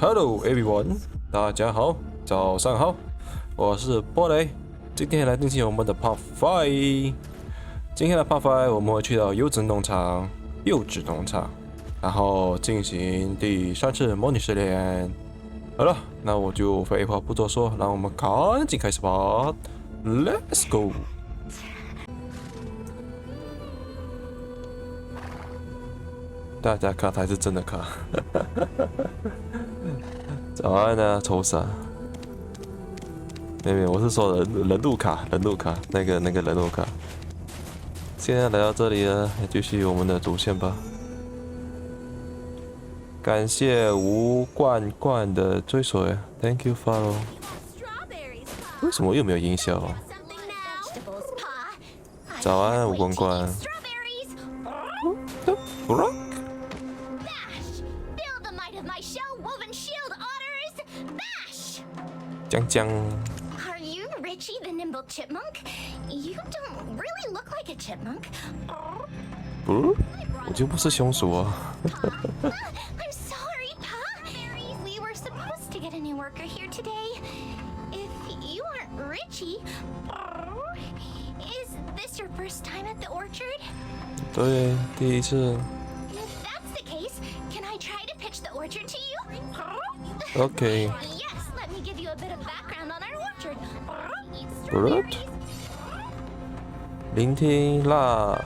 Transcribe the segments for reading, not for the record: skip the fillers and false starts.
Hello everyone， 大家好，早上好，我是波雷，今天来进行我们的 Part 5。今天的 Part 5我们会去到柚子农场，然后进行第3次模拟试炼。好了，那我就废话不多说，让我们赶紧开始吧 ，Let's go！ 大家卡才是真的卡。早安啊，抽傻。没有，我是说人路卡，那个人路卡。现在来到这里了，继续我们的主线吧。感谢吴冠冠的追随 ，Thank you follow。为什么又没有音效？早安，吴冠冠。江。 Are you Richie the nimble chipmunk? You don't really look like a chipmunk. 不，我就不是松鼠啊。I'm sorry, Pa. We were supposed to get a new worker here today. If you aren't Richie, is this your first time at the orchard? 对，第一次。 If that's the case, can I try to pitch the orchard to you? Okay. Yes, let me give you a bit of background on our orchard. Good. 聆听啦。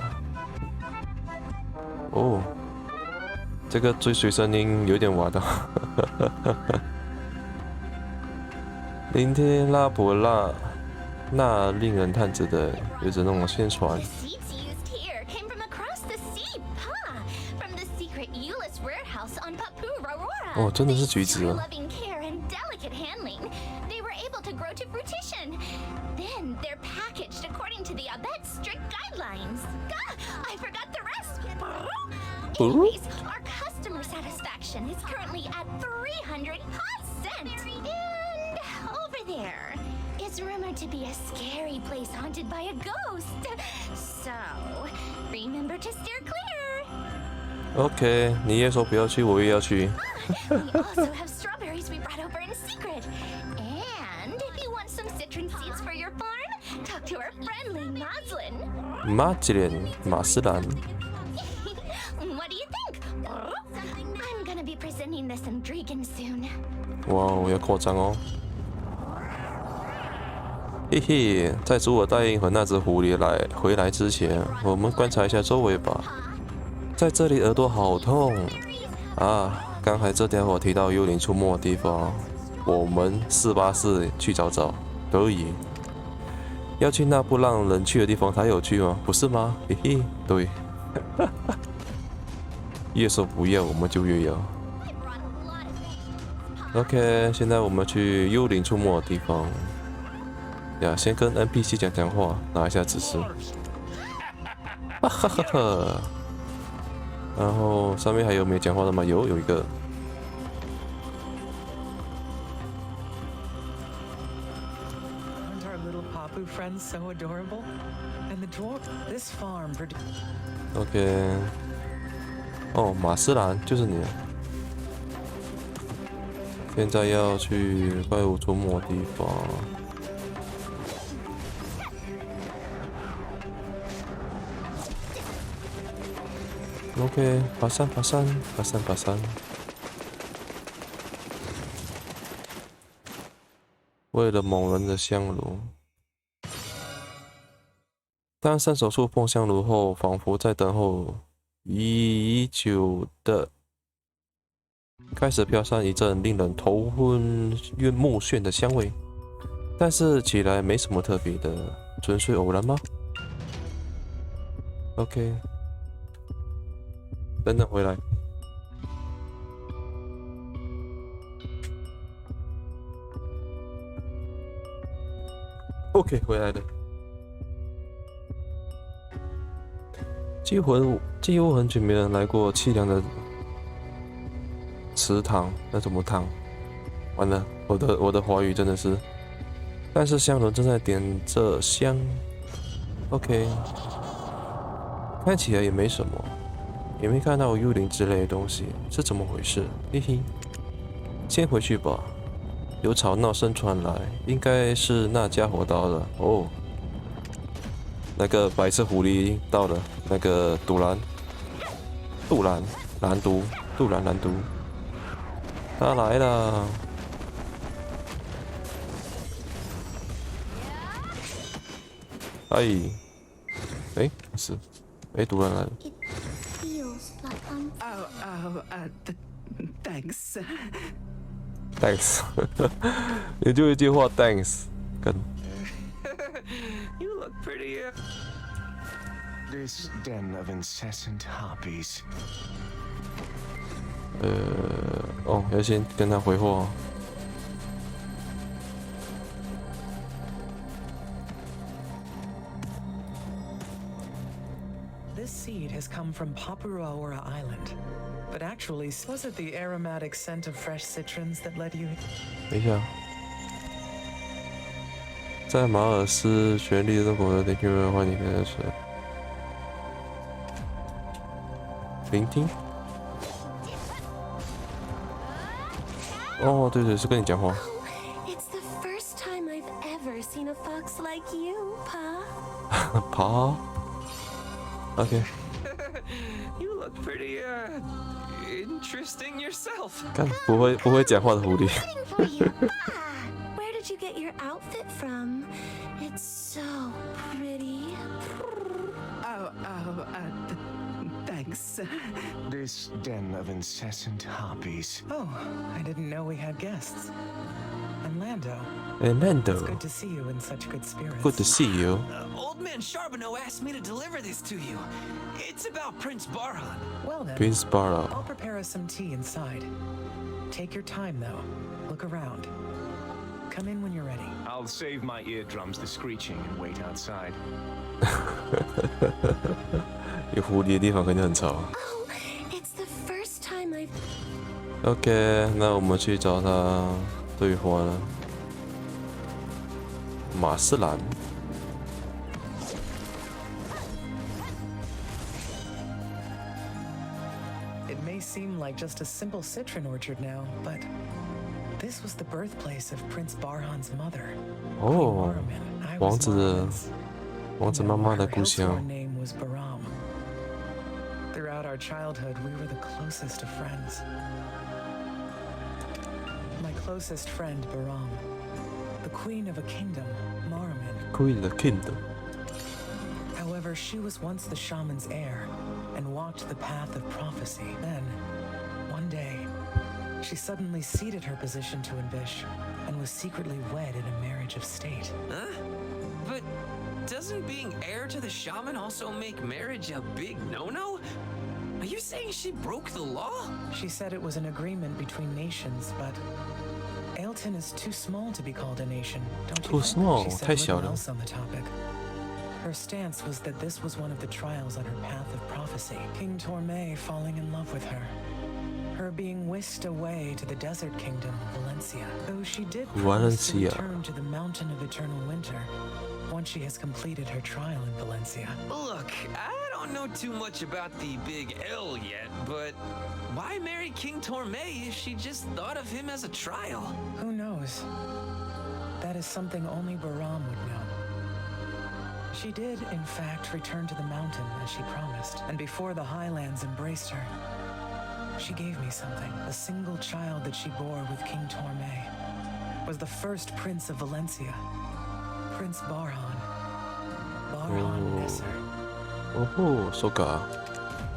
哦，这个追随声音有点晚的。聆听辣不辣？那令人探知的，有着那种宣传。 哦，真的是橘子啊！ Anyways, our customer satisfaction is currently at 300%. And over there is rumored to be a scary place haunted by a ghost. So, remember to steer clear. OK， 你也说不要去，我也要去。We also have strawberries we brought over in secret. And if you want some citron seeds for your farm, talk to our friendly Maslin. 马斯兰。 What do you think? I'm gonna be presenting this in Dragon soon. 哇，我要扩张哦！嘿嘿，在主我答应和那只狐狸回来之前，我们观察一下周围吧。在这里耳朵好痛啊！刚才这家伙提到幽灵出没的地方，我们484去找找可以。要去那不让人去的地方才有趣吗？不是吗？嘿嘿，对。越说不要，我们就越要。OK， 现在我们去幽灵出没的地方。呀，先跟 NPC 讲话，拿一下指示。哈哈哈哈。然后上面还有没有讲话的吗？有一个。OK。 哦，马斯兰就是你。现在要去怪物出没的地方。OK， 爬山。为了某人的香炉。当伸手触碰香炉后，仿佛在等候。 已久的开始飘散一阵令人头昏目眩的香味，但是起来没什么特别的，纯粹偶然吗 ？OK， 等等回来。OK， 回来了。 几乎很久没人来过凄凉的池塘，那怎么烫？完了，我的华语真的是。但是香轮正在点着香。OK， 看起来也没什么，也没看到幽灵之类的东西，是怎么回事？嘿嘿。先回去吧。有吵闹声传来，应该是那家伙到了。哦，那个白色狐狸到了。那个杜兰，蓝毒，他来了。哎，是，哎，杜兰来了。Thanks， 你就一句话 Thanks， 跟。You look pretty. This den of incessant harpies. 要先跟他回话。This seed has come from Paparoa Island, but actually, was it the aromatic scent of fresh citrons that led you? 等一下，在马尔斯全力中国的地区欢迎跟随聆听。哦，对，是跟你讲话。It's the first time I've ever seen a fox like you, Pa. 爬。OK。You look pretty interesting yourself. 看不会讲话的狐狸。Waiting for you, Pa. Where did you get your outfit from? It's so pretty. Thanks. This den of incessant harpies. Oh, I didn't know we had guests. And Lando. Lando. It's good to see you in such good spirits. Good to see you. Old man Charbonneau asked me to deliver this to you. It's about Prince Barhan. Well then, Prince Barha. I'll prepare us some tea inside. Take your time though. Look around. Come in when you're ready. I'll save my eardrums the screeching and wait outside. 有狐狸的地方肯定很吵。Oh, it's the first time I've. OK， 那我们去找他对话了。马斯兰。It may seem like just a simple citron orchard now, but this was the birthplace of Prince Barhan's mother. 哦， I 王 was 子的 Marmon's. 王子妈妈的 Her 故乡 Hillsworn。name was Baram. Throughout our childhood, we were the closest of friends. My closest friend, Baram, the queen of a kingdom, Marmon. Queen the Kingdom。 However, she was once the shaman's heir and walked the path of prophecy. Then, one day, she suddenly ceded her position to Invish and was secretly wed in a marriage of state. Huh? But doesn't being heir to the shaman also make marriage a big no-no? Are you saying she broke the law? She said it was an agreement between nations, but Ailton is too small to be called a nation, don't you Too think? small, She said 太小 little 了。 else on the topic. Her stance was that this was one of the trials on her path of prophecy. King Torme falling in love with her. Her being whisked away to the desert kingdom, Valencia. Though she did promise to Valencia. return to the mountain of eternal winter once she has completed her trial in Valencia. Look, I don't know too much about the big L yet, but why marry King Torme if she just thought of him as a trial? Who knows? That is something only Baram would know. She did, in fact, return to the mountain as she promised, and before the highlands embraced her, she gave me something. The single child that she bore with King Torme was the first prince of Valencia, Prince Barhan. Barhan Nesser. Oh, so ga.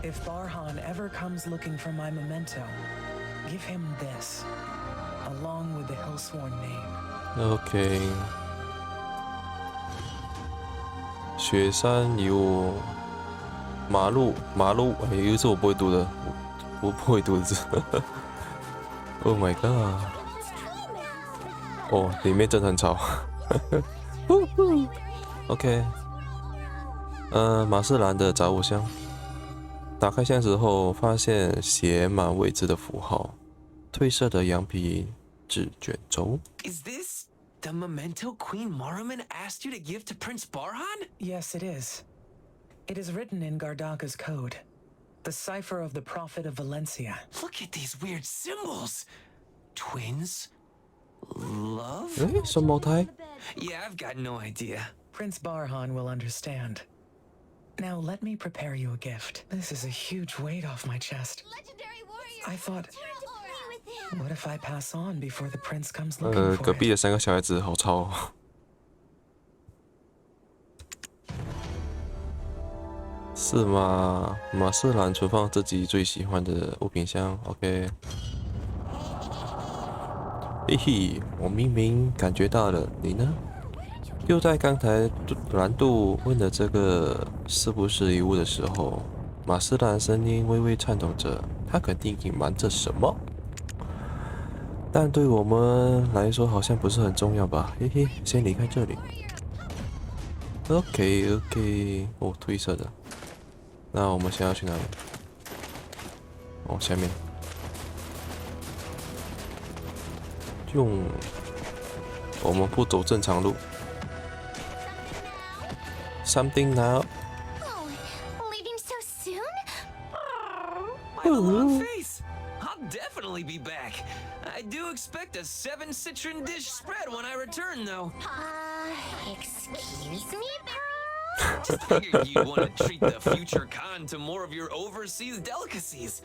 If Barhan ever comes looking for my memento, give him this, along with the Hillsworn name. OK。雪山有马路，有一个字我不会读的，我不会读的字。Oh my god！ 哦，里面真的很吵。OK， 马士兰的杂物箱，打开箱子后发现写满未知的符号，褪色的羊皮纸卷轴。Is this the memento Queen Morroman asked you to give to Prince Barhan? Yes, it is. It is written in Gardaka's code, the cipher of the Prophet of Valencia. Look at these weird symbols. Twins? Love? 诶，双胞胎？ Yeah, I've got no idea. Prince Barhan will understand. Now let me prepare you a gift. This is a huge weight off my chest. Legendary warrior. I thought, Play with him. what if I pass on before the prince comes looking 隔 for 壁 it? 的3个小孩子好吵哦。是吗？马士兰存放自己最喜欢的物品箱。OK。嘿嘿，我明明感觉到了，你呢？就在刚才蓝度问的这个是不是遗物的时候，马士兰声音微微颤抖着，他肯定隐瞒着什么。但对我们来说好像不是很重要吧？嘿嘿，先离开这里。OK，哦，褪色的。那我们现在要去哪里？哦，下面。用，我们不走正常路。Something now. Oh, leaving so soon? My long face! I'll definitely be back. I do expect a 7 citron dish spread when I return, though. Excuse me, Just figured you'd want to treat the future Khan to more of your overseas delicacies.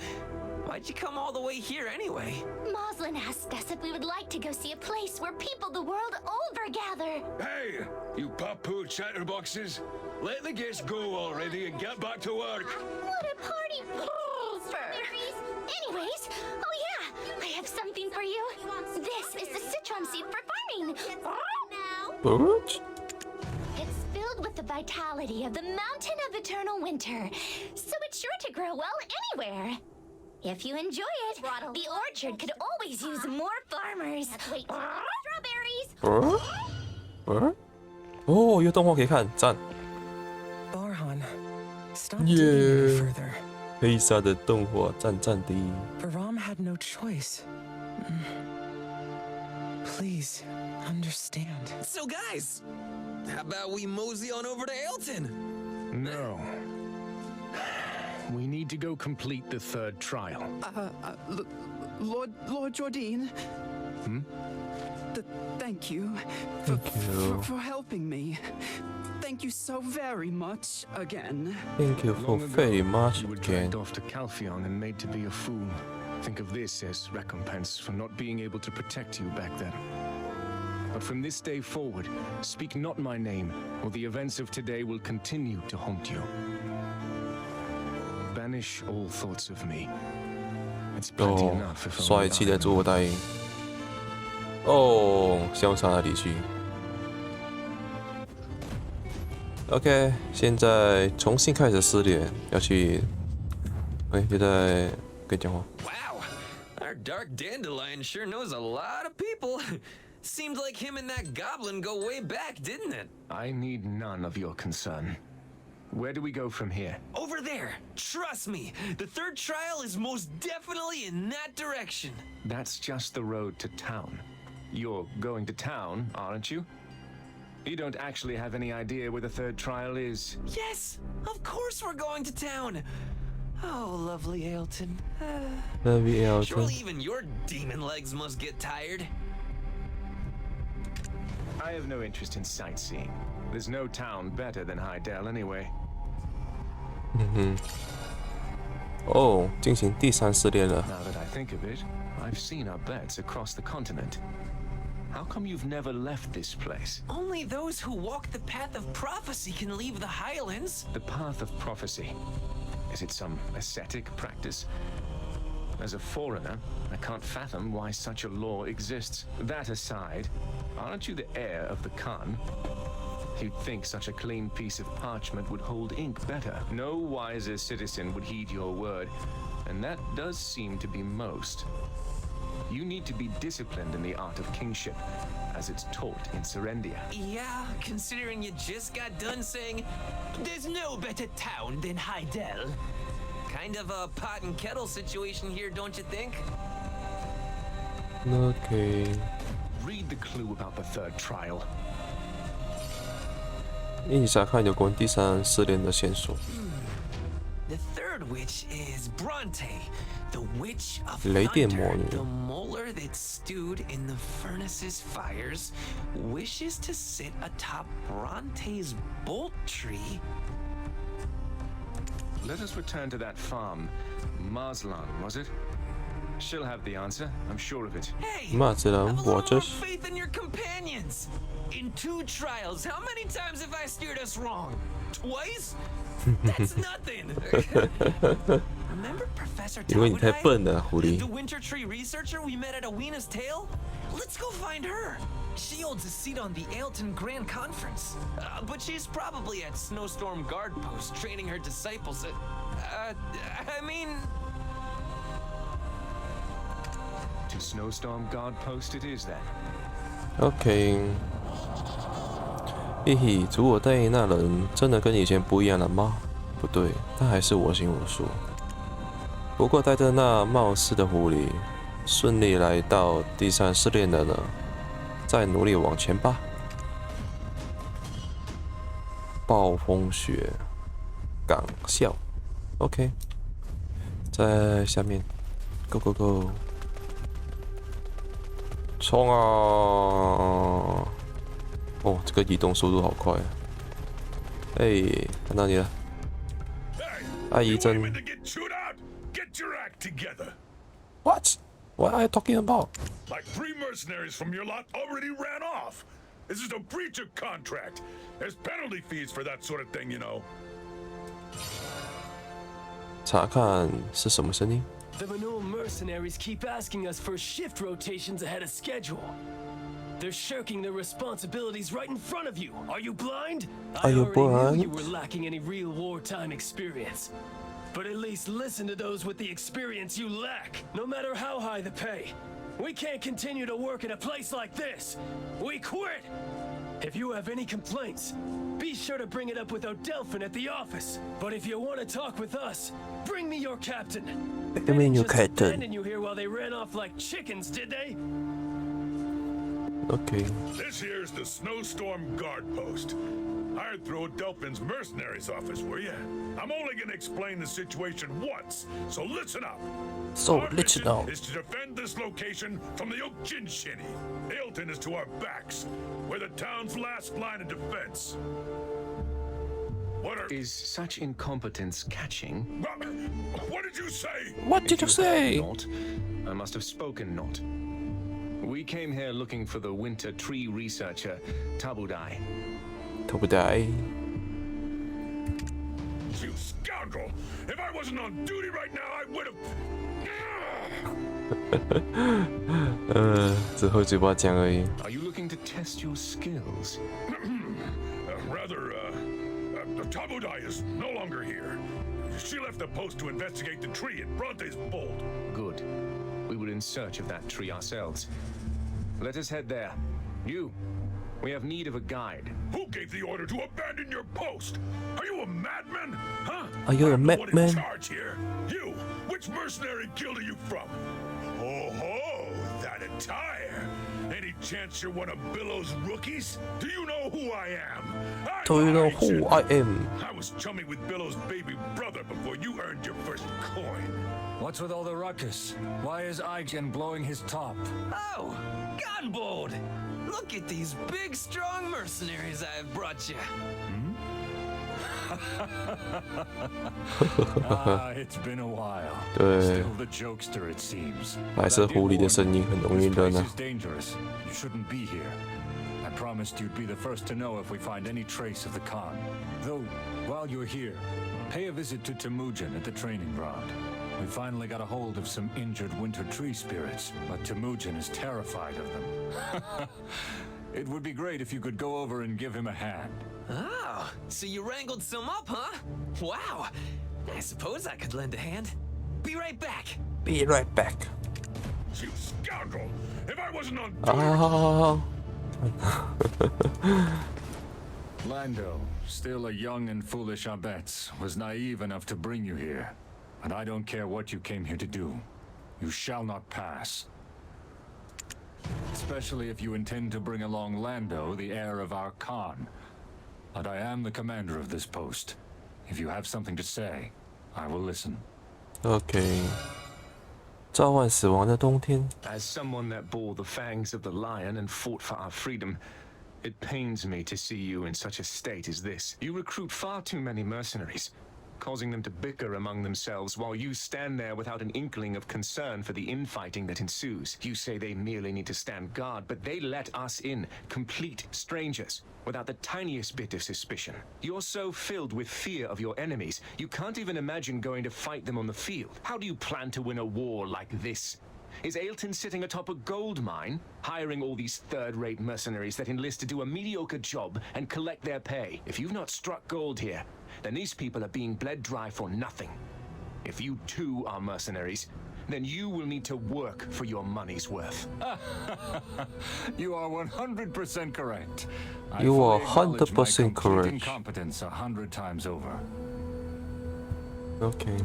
Why'd you come all the way here anyway? Moslin asked us if we would like to go see a place where people the world over gather. Hey, you pop-poo chatterboxes! Let the guests go already and get back to work! What a party pooper! Anyways, oh yeah, I have something for you. This is the citron seed for farming. What? It's filled with the vitality of the mountain of eternal winter, so it's sure to grow well anywhere. If you enjoy it, the orchard could always use more farmers. Strawberries! 哦，有动画可以看，赞！ Barhan, stop digging any further. 黑鲨的动画赞赞的。 Baram had no choice. Please, understand. So, guys, how about we mosey on over to Ailton? No. We need to go complete the third trial. Lord Jordine. Thank you. For helping me. Thank you so very much again. Thank you for Long ago, very much you were again. dragged off to Calpheon and made to be a fool. Think of this as recompense for not being able to protect you back then. But from this day forward, speak not my name, or the events of today will continue to haunt you. Banish all thoughts of me. It's plenty 哦， enough if 帅 only 气 I 的自我 know. 答应。哦，潇洒的离去。OK， 现在重新开始试炼，要去。哎，就在跟你讲话。 Wow, our dark dandelion sure knows a lot of people. Seemed like him and that goblin go way back, didn't it? I need none of your concern. Where do we go from here? Over there. Trust me, the third trial is most definitely in that direction. That's just the road to town. You're going to town, aren't you? You don't actually have any idea where the third trial is. Yes, of course we're going to town. Oh, lovely Ailton. Lovely Ailton. Surely even your demon legs must get tired. I have no interest in sightseeing. There's no town better than Hydel anyway. 哦，进行第3试炼了。 Now that I think of it, I've seen our beds across the continent. How come you've never left this place? Only those who walk the path of prophecy can leave the highlands. The path of prophecy. Is it some ascetic practice? As a foreigner, I can't fathom why such a law exists. That aside, aren't you the heir of the Khan? You'd think such a clean piece of parchment would hold ink better. No wiser citizen would heed your word, and that does seem to be most. You need to be disciplined in the art of kingship, as it's taught in Serendia. Yeah, considering you just got done saying, there's no better town than Hydel. Kind of a pot and kettle situation here, don't you think? OK， Read the clue about the third trial. 一起查看有关第3试炼的线索。 The third witch is Bronte, the witch of 雷电魔 thunder, 女。 the molar that meat stewed in the furnace's fires, wishes to sit atop Bronte's bolt tree. Let us return to that farm. Marslan, was it? She'll have the answer, I'm sure of it. Hey, Marslan, have a little more watches. faith in your companions. In 2 trials, how many times have I steered us wrong? Twice? That's nothing. Remember Professor 因为你太笨了，狐狸 the。winter tree researcher we met at Awena's Tale? Let's go find her. She holds a seat on the Ailton Grand Conference. But she's probably at Snowstorm Guard Post training her disciples. I mean... To Snowstorm Guard Post it is then. OK。嘿嘿，主我带那人真的跟以前不一样了吗？不对，他还是我行我素。不过带着那冒失的狐狸，顺利来到第3试炼了呢。再努力往前吧。暴风雪港校 ，OK， 在下面 ，Go Go Go， 冲啊！哦，这个移动速度好快啊！哎，看到你了，阿姨真。What? What are you talking about? Like 3 mercenaries from your lot already ran off. This is a breach of contract. There's penalty fees for that sort of thing, you know. 查看是什么声音？ The Manul mercenaries keep asking us for shift rotations ahead of schedule. They're shirking their responsibilities right in front of you. Are you blind? Are you I already knew you blind? were lacking any real wartime experience. But at least listen to those with the experience you lack, no matter how high the pay. We can't continue to work in a place like this. We quit! If you have any complaints, be sure to bring it up with Odelphin at the office. But if you want to talk with us, bring me your captain. I mean your Just captain. abandoned you here while they ran off like chickens, did they? OK， This here's the Snowstorm Guard Post. Hired through Odelphin's mercenaries office, were you? I'm only gonna explain the situation once, so listen up. So Our listen mission up. is to defend this location from the Ojinshinny. Ailton is to our backs. We're the town's last line of defense. What are... Is such incompetence catching? What did you say? What did you say? Not. I must have spoken not. We came here looking for the winter tree researcher, Tabudai. 头不带。 You scoundrel! If I wasn't on duty right now, I would have... 只会嘴巴讲而已。 Are you looking to test your skills? Tabudai is no longer here. She left the post to investigate the tree at Bronte's Bolt. Good. We were in search of that tree ourselves. Let us head there. You, we have need of a guide. Who gave the order to abandon your post? Are you a madman? Huh? Are you a I'm the one in madman? charge here. You, which mercenary guild are you from? Oh ho, that attire. Any chance you're one of Billow's rookies? Do you know who I am? Do you know who I am? I was chummy with Billow's baby brother before you earned your first coin. What's with all the ruckus? Why is Aigen blowing his top? Oh, Gunbold! Look at these big, strong mercenaries I've brought you. It's been a while. 对 Still the jokester, it seems. 白色狐狸的声音很容易 This 认 place 啊 is。dangerous. You shouldn't be here. I promised you'd be the first to know if we find any trace of the Khan. Though, while you're here, pay a visit to Temujin at the training ground. We finally got a hold of some injured winter tree spirits, but Temujin is terrified of them. It would be great if you could go over and give him a hand. Oh, so you wrangled some up, huh? Wow. I suppose I could lend a hand. Be right back. Be right back. You scoundrel! If I wasn't on duty... Lando, still a young and foolish Abetz, was naive enough to bring you here. And I don't care what you came here to do. You shall not pass. Especially if you intend to bring along Lando, the heir of our Khan. But I am the commander of this post. If you have something to say, I will listen. OK，召唤死亡的冬天。 As someone that bore the fangs of the lion and fought for our freedom, it pains me to see you in such a state as this. You recruit far too many mercenaries, causing them to bicker among themselves while you stand there without an inkling of concern for the infighting that ensues. You say they merely need to stand guard, but they let us in, complete strangers, without the tiniest bit of suspicion. You're so filled with fear of your enemies, you can't even imagine going to fight them on the field. How do you plan to win a war like this? Is Ailton sitting atop a gold mine, hiring all these third-rate mercenaries that enlist to do a mediocre job and collect their pay? If you've not struck gold here, then these people are being bled dry for nothing. If you too are mercenaries, then you will need to work for your money's worth. You are 100% correct. You are I fully acknowledge my 100% complete correct. incompetence 100 times over. OK，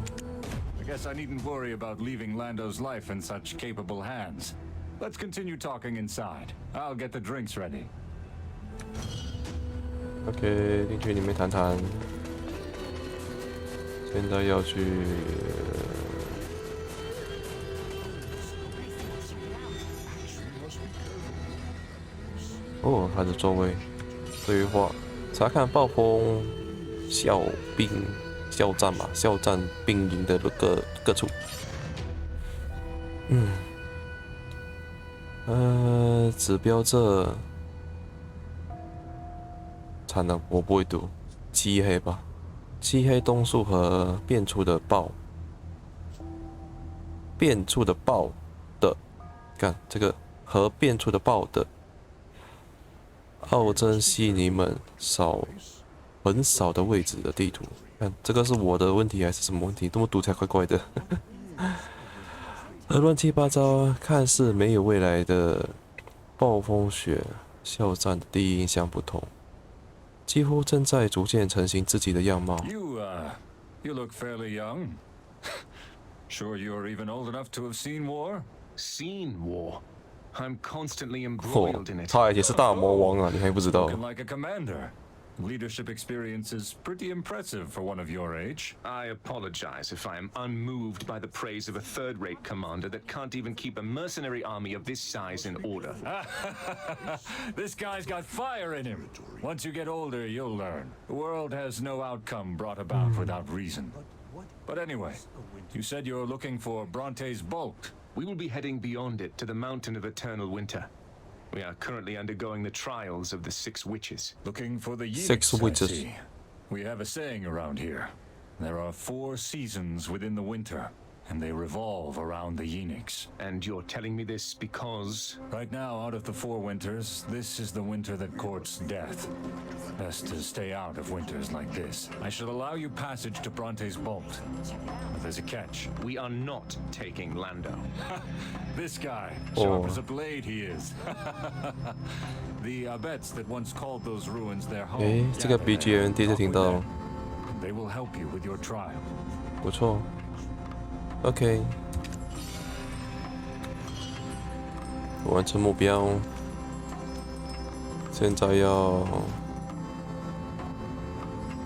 I guess I needn't worry about leaving Lando's life in such capable hands. Let's continue talking inside. I'll get the drinks ready. OK， 进去里面谈谈。现在要去。哦，他的座位。对话，查看暴风校兵校战吧，校战兵营的各处。指标这。惨了，我不会读，漆黑吧？漆黑冬树和变出的豹，变出的豹的，看这个和变出的豹的，奥珍西尼们很少的位置的地图，看这个是我的问题还是什么问题？这么读才怪怪的，和乱七八糟，看似没有未来的暴风雪校战的第一印象不同。 几乎正在逐渐成型自己的样貌。You look fairly young. Sure you're even old enough to have seen war? Seen war? I'm constantly embroiled in it. 他也是大魔王啊，你还不知道？ Looking like a commander. Leadership experience is pretty impressive for one of your age. I apologize if I am unmoved by the praise of a third-rate commander that can't even keep a mercenary army of this size in order. This guy's got fire in him. Once you get older, you'll learn. The world has no outcome brought about without reason. But anyway, you said you're looking for Bronte's Bolt. We will be heading beyond it to the Mountain of Eternal Winter. We are currently undergoing the trials of the 6 witches. Looking for the Yinix, 6 witches. I see. We have a saying around here. There are 4 seasons within the winter, and they revolve around the Yinix. And you're telling me this because... Right now, out of the 4 winters, this is the winter that courts death. Best to stay out of winters like this. I shall allow you passage to Bronte's Bolt. But there's a catch. We are not taking Lando. This guy, sharp as a blade he is. The Abets that once called those ruins their home. 诶，这个 BGM 第一次听到， They will help you with your trial. 不错。OK， 完成目标。现在要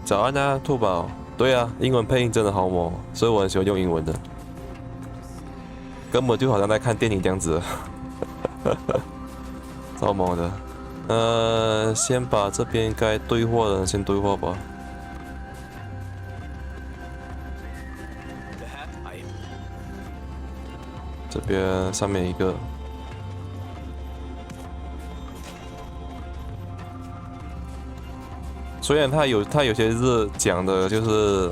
早安啊，兔宝。对啊，英文配音真的好猛，所以我很喜欢用英文的，根本就好像在看电影这样子，超猛的。先把这边该对话的先对话吧。这边上面一个。虽然他有些是讲的，就是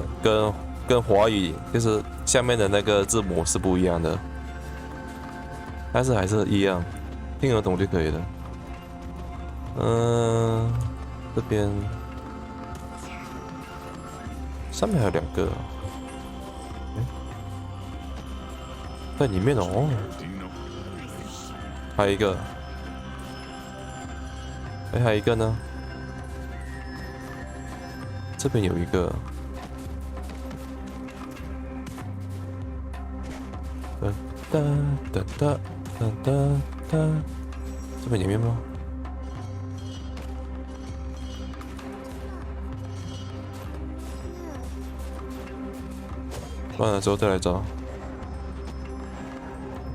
跟华语就是下面的那个字母是不一样的，但是还是一样，听得懂就可以了。这边上面还有2个，在里面哦，还有一个，还有一个呢。这边有一个，哒哒哒哒哒哒，这边里面吗？算了，之后再来找。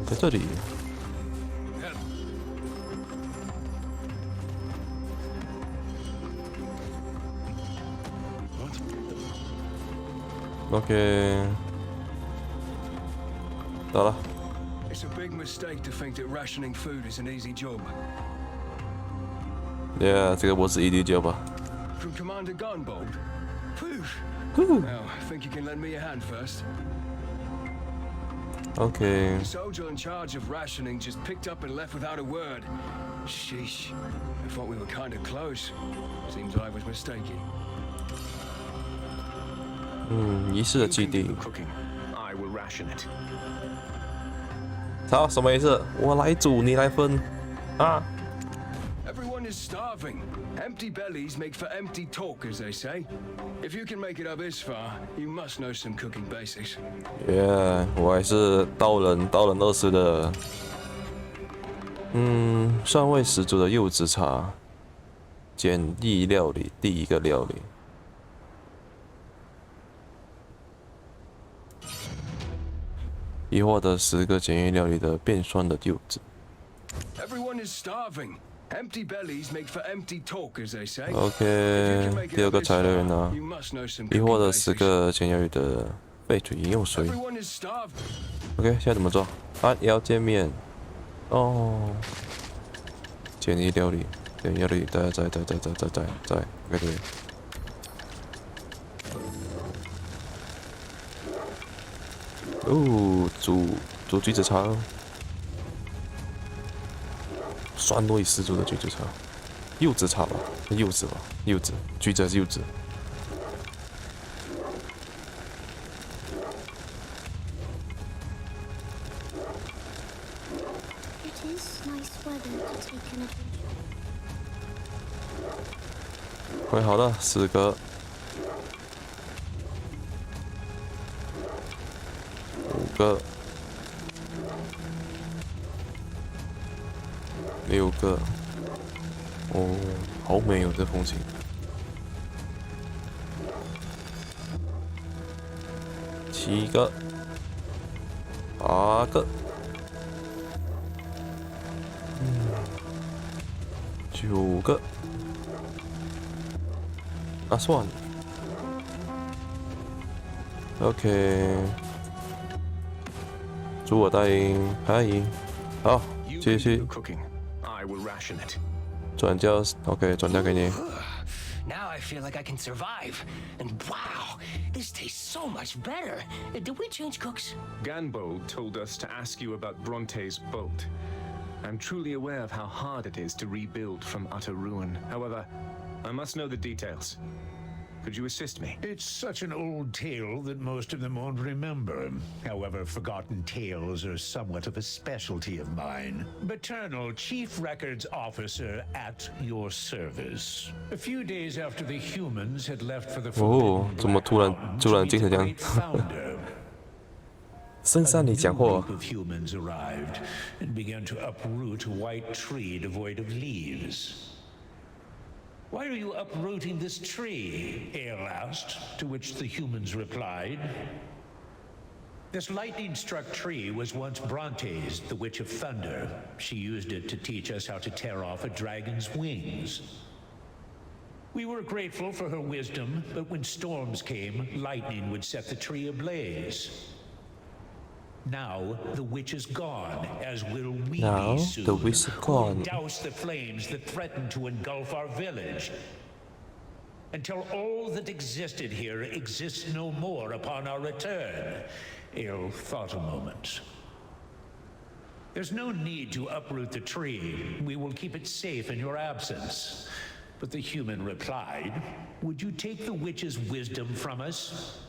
在这里。OK， 到了。 It's a big mistake to think that rationing food is an easy job. Yeah， 这个不是easy job吧 From Commander Gunbold. Phew. Now, I think you can lend me a hand first. OK， The soldier in charge of rationing just picked up and left without a word. Sheesh. I thought we were kind of close. Seems I was mistaken. 仪式的基地。 Cooking. I will ration it. 好，什么意思？我来煮，你来分，啊？ Everyone is starving. Empty bellies make for empty talk, as they say. If you can make it up this far, you must know some cooking basics. Yeah， 我还是刀人20的。尚未十足的柚子茶，简易料理第一个料理。 已获得10个简易料理的变酸的柚子。Everyone is starving. Empty bellies make for empty talk, as they say. OK， 第2个材料呢？已获得10个简易料理的废水饮用水。OK， 现在怎么做？按要界面。哦，简易料理，简易料理，在 ，OK 对。 哦，煮橘子茶，酸味十足的橘子茶，柚子茶吧，柚子，橘子还是柚子。快好了，4个。 5个，6个，哦，好美哦，这风景。7个，8个，9个，啊，算了 ，OK。 煮我答应，可以。好，继续。转交 ，OK， 转交给你。 Now I feel like I can survive. And wow, this tastes so much better. Did we change cooks? Gunbold told us to ask you about Bronte's boat. I'm truly aware of how hard it is to rebuild from utter ruin. However, I must know the details. Could you assist me? It's such an old tale that most of them won't remember. However, forgotten tales are somewhat of a specialty of mine. Paternal Chief Records Officer at your service. A few days after the humans had left for the Forbidden Mountains, founder. 深山里讲话。 A group of humans arrived and began to uproot a white tree devoid of leaves. Why are you uprooting this tree? Ale asked, to which the humans replied. This lightning-struck tree was once Bronte's, the Witch of Thunder. She used it to teach us how to tear off a dragon's wings. We were grateful for her wisdom, but when storms came, lightning would set the tree ablaze. Now the witch is gone, as will we be soon. The witch is gone. Douse the flames that threaten to engulf our village, until all that existed here exists no more upon our return. Ale thought a moment. There's no need to uproot the tree. We will keep it safe in your absence. But the human replied, would you take the witch's wisdom from us?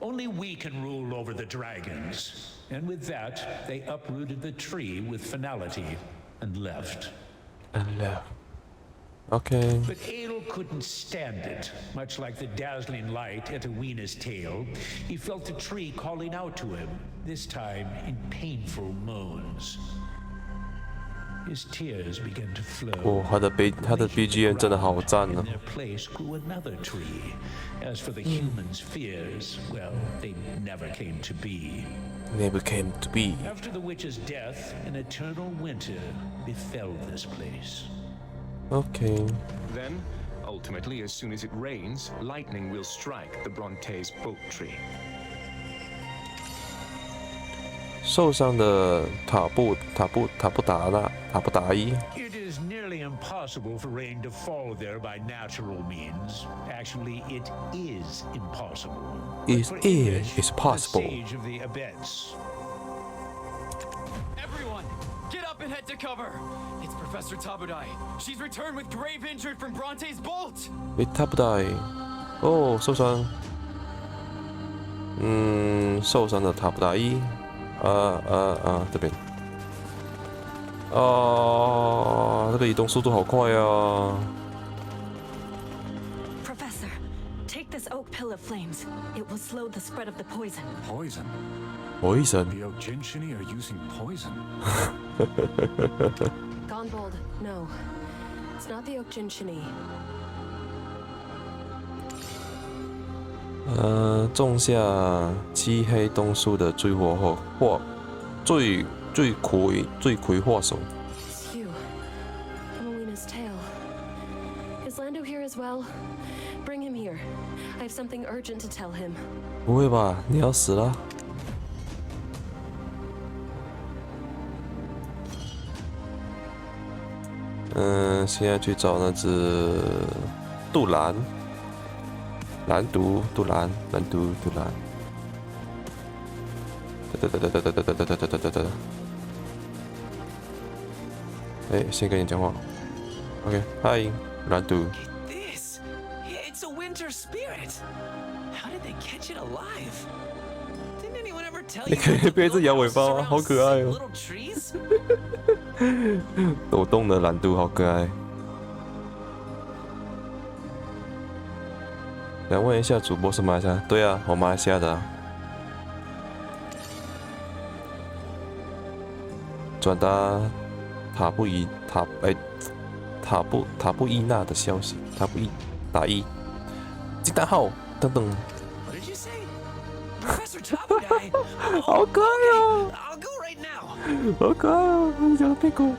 Only we can rule over the dragons. And with that, they uprooted the tree with finality and left. Okay. But Ale couldn't stand it. Much like the dazzling light at Awena's tail, he felt the tree calling out to him, this time in painful moans. his tears began to flow. 哦，他的 BGM 真的好赞哦。 In their place grew another tree. As for the humans' fears, well, they never came to be. Never came to be. After the witch's death, an eternal winter befell this place. Okay. Then, ultimately, as soon as it rains, lightning will strike the Bronte's bolt tree. 受伤的塔布达伊。 It is nearly impossible for rain to fall there by natural means. Actually, it is impossible. It is possible. The sage of the abyss. Everyone, get up and head to cover. It's Professor Tabudai. She's returned with grave injury from Bronte's bolt. 塔布达伊，哦，受伤。受伤的塔布达伊。这边。这个移动速度好快啊！ Professor, take this oak pill of flames. It will slow the spread of the poison. Poison? 我一神。 The Oginshini are using poison. Gonbold, no. It's not the Oginshini. 种下漆黑冬树的追火后，或罪魁祸首。 It's you. Emelina's tale. Is Lando here as well? Bring him here. I have something urgent to tell him. 不会吧？你要死了？现在去找那只杜兰。 杜兰。哎，先跟你讲话。OK， 嗨，蓝杜。 This, it's a winter spirit. How did they catch it alive? Didn't anyone ever tell you? 你可以被一只摇尾巴吗？好可爱哦！ Little trees? 抖动的蓝杜好可爱。 想问一下，主播是马来西亚？对啊，我马来西亚的、啊。转达塔布伊娜的消息，塔布伊打一惊叹号等等。 What did you say? Professor Tabudai? 好可爱哦！ I'll go right now. 好可爱哦！你讲屁股。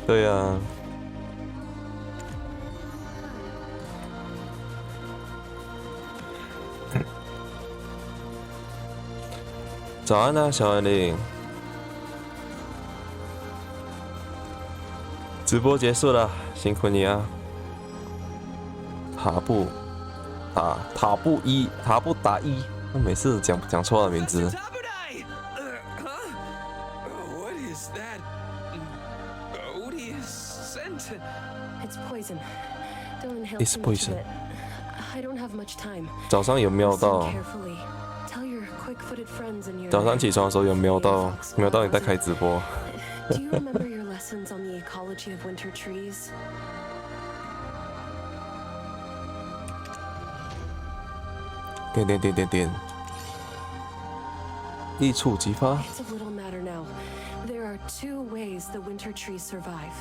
对呀、啊。早安啊，小安玲。直播结束了，辛苦你啊。塔布达伊，我每次讲错了名字。 It's poison. Don't inhale It's too much of poison. it. I don't have much time. 早上有瞄到。 Listen carefully. Tell your quick-footed friends in your 早上起床的时候有瞄到你在开直播。 Do you remember your lessons on the ecology of winter trees? 点。一触即发。 It's of little matter now. There are two ways the winter trees survive.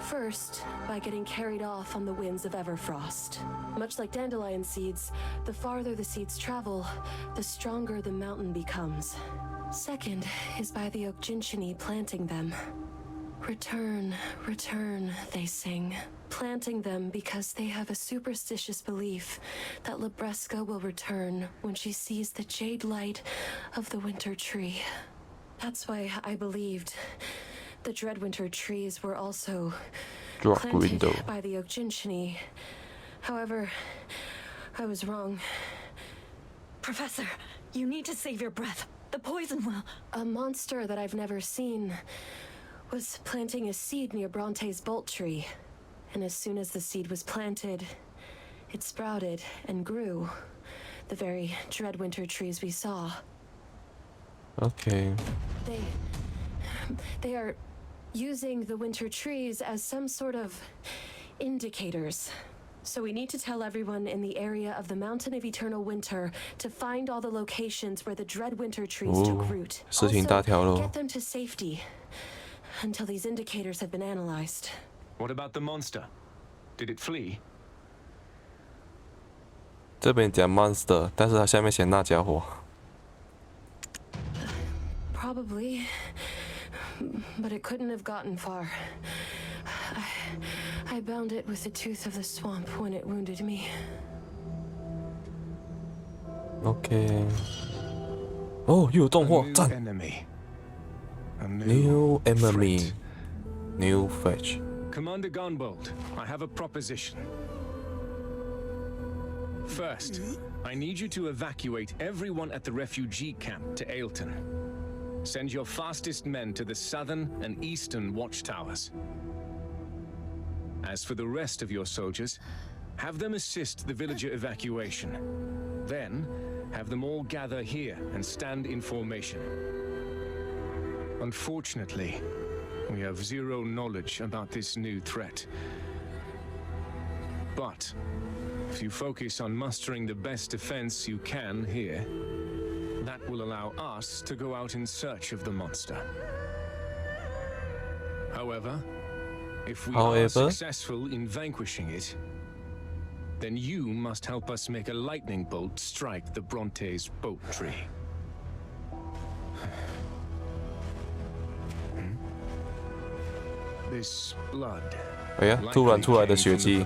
First, by getting carried off on the winds of Everfrost. Much like dandelion seeds, the farther the seeds travel, the stronger the mountain becomes. Second is by the Oginshini planting them. Return, return, they sing. Planting them because they have a superstitious belief that Libresca will return when she sees the jade light of the winter tree. That's why I believed the Dreadwinter trees were also planted by the Oginshini. However, I was wrong. Professor, you need to save your breath. The poison will... A monster that I've never seen was planting a seed near Bronte's bolt tree. And as soon as the seed was planted, it sprouted and grew. The very Dreadwinter trees we saw. Okay. They are using the winter trees as some sort of indicators. So we need to tell everyone in the area of the Mountain of Eternal Winter to find all the locations where the dread winter trees took root. 事情大条喽。 Get them to safety until these indicators have been analyzed. What about the monster? Did it flee? 这边讲 monster， 但是它下面写那家伙。 Probably, but it couldn't have gotten far. I bound it with the tooth of the swamp when it wounded me. OK。哦，又有动画，赞。New enemy, new fetch. Commander Gunbolt, I have a proposition. First, I need you to evacuate everyone at the refugee camp to Ailton. Send your fastest men to the southern and eastern watchtowers. As for the rest of your soldiers, have them assist the villager evacuation. Then, have them all gather here and stand in formation. Unfortunately, we have zero knowledge about this new threat. But, if you focus on mustering the best defense you can here, that will allow us to go out in search of the monster. However, if we are successful in vanquishing it, then you must help us make a lightning bolt strike the Bronte's boat tree. This blood. 哎呀，突然出来的血迹。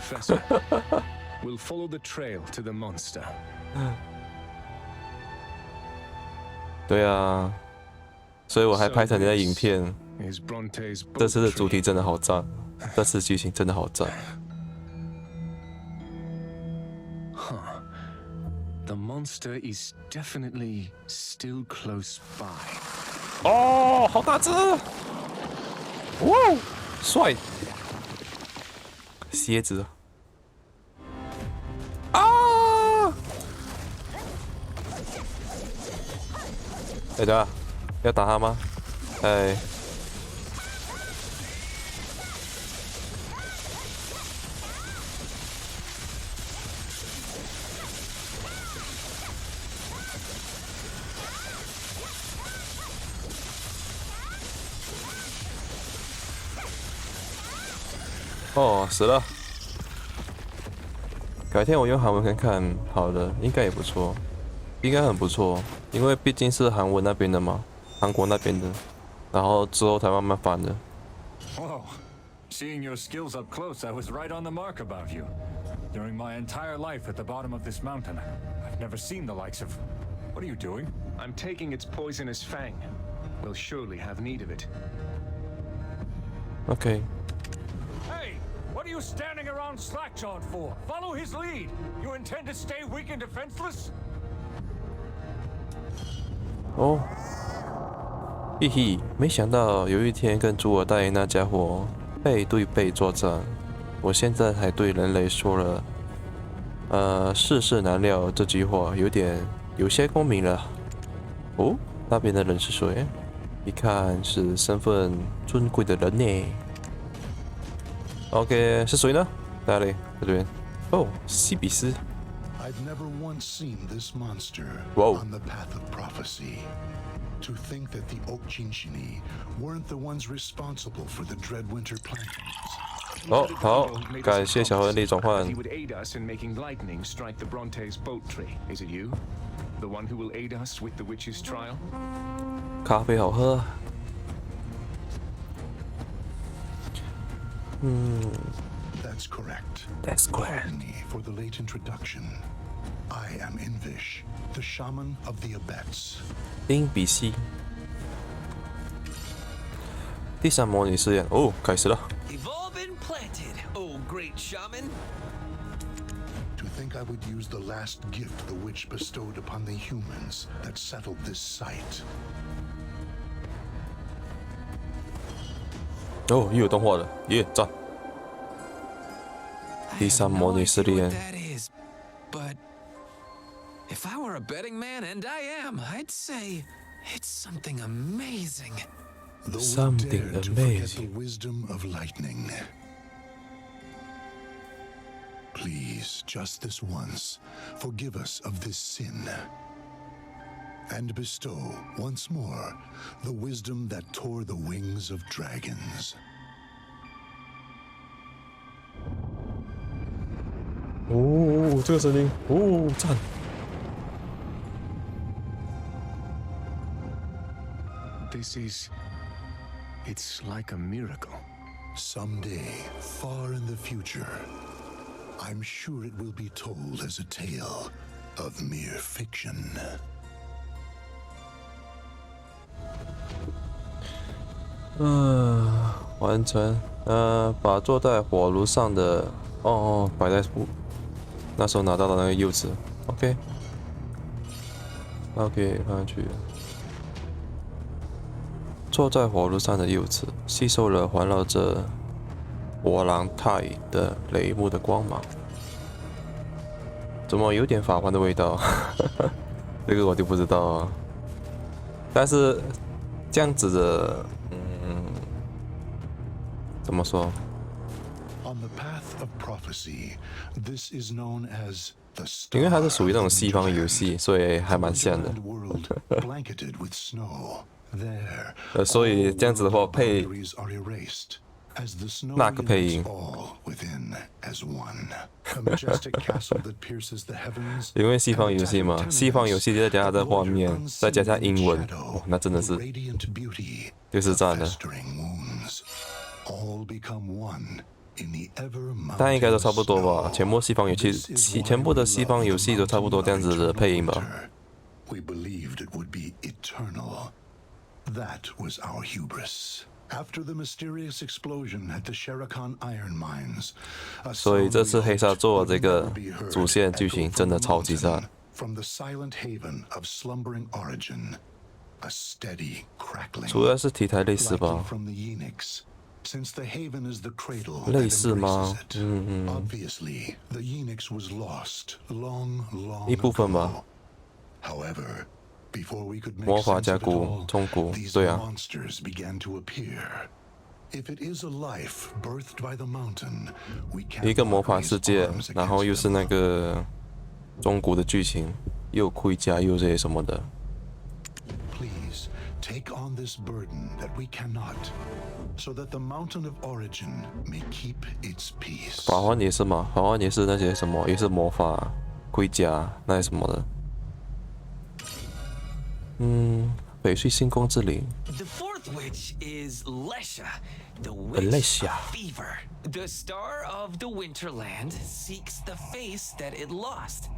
Will follow the trail to the monster. 对啊，所以我还拍成了影片。这次的主题真的好赞，这次剧情真的好赞。The monster is definitely still close by. 哦，好大只！哇，帅！蝎子。啊！哎，对啊，要打他吗？哎。哦，死了。改天我用韩文看看，好了，应该也不错，应该很不错，因为毕竟是韩文那边的嘛，韩国那边的，然后之后才慢慢翻的。Whoa, seeing your skills up close, I was right on the mark about you. During my entire life at the bottom of this mountain, I've never seen the likes of. What are you doing? I'm taking its poisonous fang. We'll surely have need of it. Okay. What are you standing around slack-jawed for? Follow his lead. You intend to stay weak and defenseless? 哦，嘿嘿，没想到有一天跟朱尔大爷那家伙背对背作战，我现在还对人类说了世事难料这句话，有些共鸣了。哦，那边的人是谁？一看是身份尊贵的人呢。OK， 是谁呢？哪里？在这边。哦，西比斯。I'd never once seen this monster on the path of prophecy. To think that the Okchinchini weren't the ones responsible for the dread winter plantings. 哦，好，感谢小亨利转换。 He would aid us in making lightning strike the Bronte's boat tree. Is it you? The one who will aid us with the witch's trial? 咖啡好喝。That's correct. That's correct. Pardon me for the late introduction. I am Invish, the shaman of the Abets. 英比西。第三魔女试验哦，开始了。 They've all been planted, oh great shaman. To think I would use the last gift the witch bestowed upon the humans that settled this site. 哦，又有动画了，耶，赞！第三魔女试炼。 But if I were a betting man, and I am, I'd say it's something amazing. Something amazing. To forget the wisdom of lightning. Please, just this once, forgive us of this sin, and bestow once more the wisdom that tore the wings of dragons. 哦，这个声音，哦，赞！ This is... it's like a miracle. Someday, far in the future, I'm sure it will be told as a tale of mere fiction. 完成。把坐在火炉上的摆在那时候拿到的那个柚子 ，OK， 放上去。坐在火炉上的柚子吸收了环绕着火狼泰的雷木的光芒，怎么有点法环的味道？这个我就不知道啊。但是这样子的，怎么说？ On the path of prophecy, this is known as the 因为它是属于那种西方游戏，所以还蛮像的。blanketed with snow. There, 所以这样子的话配 as the snow 那个配音， all within as one. A majestic castle that pierces the heavens. 因为西方游戏嘛，西方游戏再加它的画面，再加上英文，那真的是就是赞的。 All become one in the ever 但应该都差不多吧，全部西方游戏，全部的西方游戏都差不多这样子的配音吧。 We believed it would be eternal. That was our hubris. After the mysterious explosion at the Sherakan iron mines, 所以这次黑沙做这个主线剧情真的超级赞。 From the silent haven of slumbering origin, a steady crackling. 主要是题材类似吧。 From the Yenix. Since the haven is the cradle 类似吗？ Obviously, the Yenix was lost long 一部分吧。 However, before we could make 魔法 sense 加 of it 古 all, 中古， these 对啊。 monsters began to appear. If it is a life birthed by the mountain, we 一个 cannot 魔法 raise 世界， arms 然后 against 又是那 them. 个中古的剧情，又盔甲又这些什么的。 Please take on this burden that we cannot, so that the mountain of origin may keep its peace. 法环也是嘛，法环也是那些什么，也是魔法盔甲那些什么的。翡翠星光之灵。 The fourth witch is Lesha, the witch of fever. The star of the Winterland seeks the face that it lost,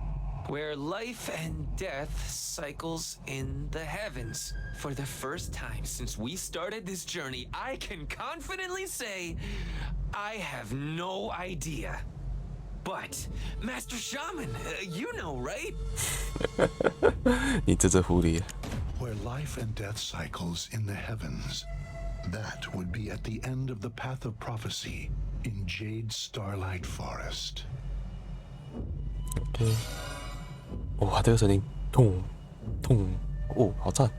where life and death cycles in the heavens. For the first time since we started this journey, I can confidently say I have no idea. But, Master Shaman, you know, right? 你这只狐狸。 Where life and death cycles in the heavens, that would be at the end of the path of prophecy in Jade Starlight Forest. OK。哇，这个声音，痛，痛，哦，好赞！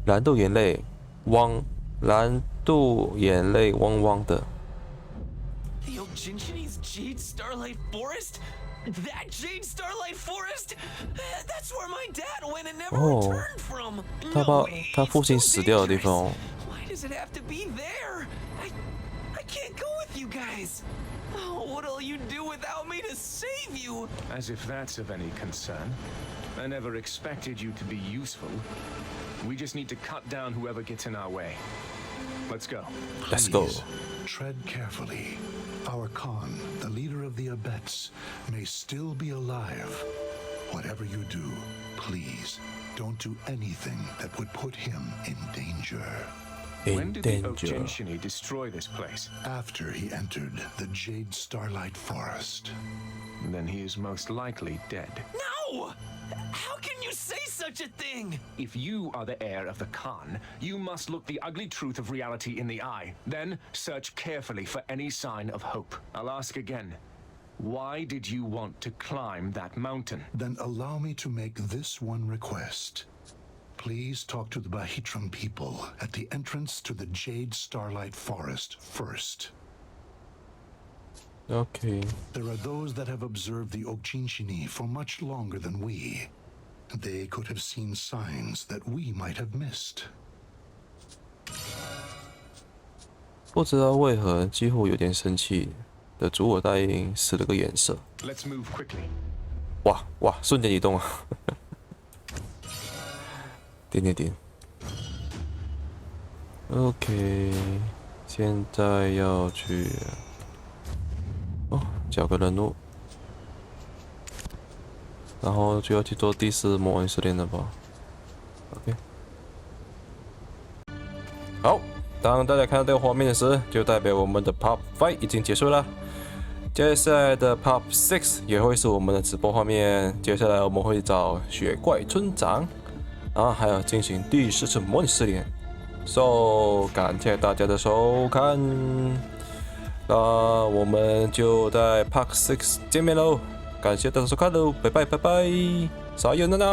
蓝豆眼泪汪，蓝豆眼泪汪汪的。 The Oginshini's Jade Starlight Forest? That Jade Starlight Forest? That's where my dad went and never returned from. 他父亲死掉的地方。 Why does it have to be there? I can't go with you guys. Oh, what'll you do without me to save you? As if that's of any concern. I never expected you to be useful. We just need to cut down whoever gets in our way. Let's go. Let's go. Please, tread carefully. Our Khan, the leader of the Abets, may still be alive. Whatever you do, please don't do anything that would put him in danger. When did the Oginshini destroy this place? After he entered the Jade Starlight Forest. Then he is most likely dead. No! How can you say such a thing? If you are the heir of the Khan, you must look the ugly truth of reality in the eye. Then search carefully for any sign of hope. I'll ask again. Why did you want to climb that mountain? Then allow me to make this one request. Please talk to the Bahitram people at the entrance to the Jade Starlight Forest first. OK。There are those that have observed the Okchinchini for much longer than we. They could have seen signs that we might have missed. 不知道为何，几乎有点生气的主我答应使了个眼色。Let's move quickly. 哇，瞬间移动啊！点。OK， 现在要去交个任务，然后就要去做第4魔王试炼了吧 ？OK。好，当大家看到这个画面的时，就代表我们的 Part 5已经结束了。接下来的 Part 6也会是我们的直播画面。接下来我们会找雪怪村长，然后还要进行第10次模拟试炼。So， 感谢大家的收看，那我们就在 Part 6见面喽！感谢大家收看喽，拜拜，撒由那拉。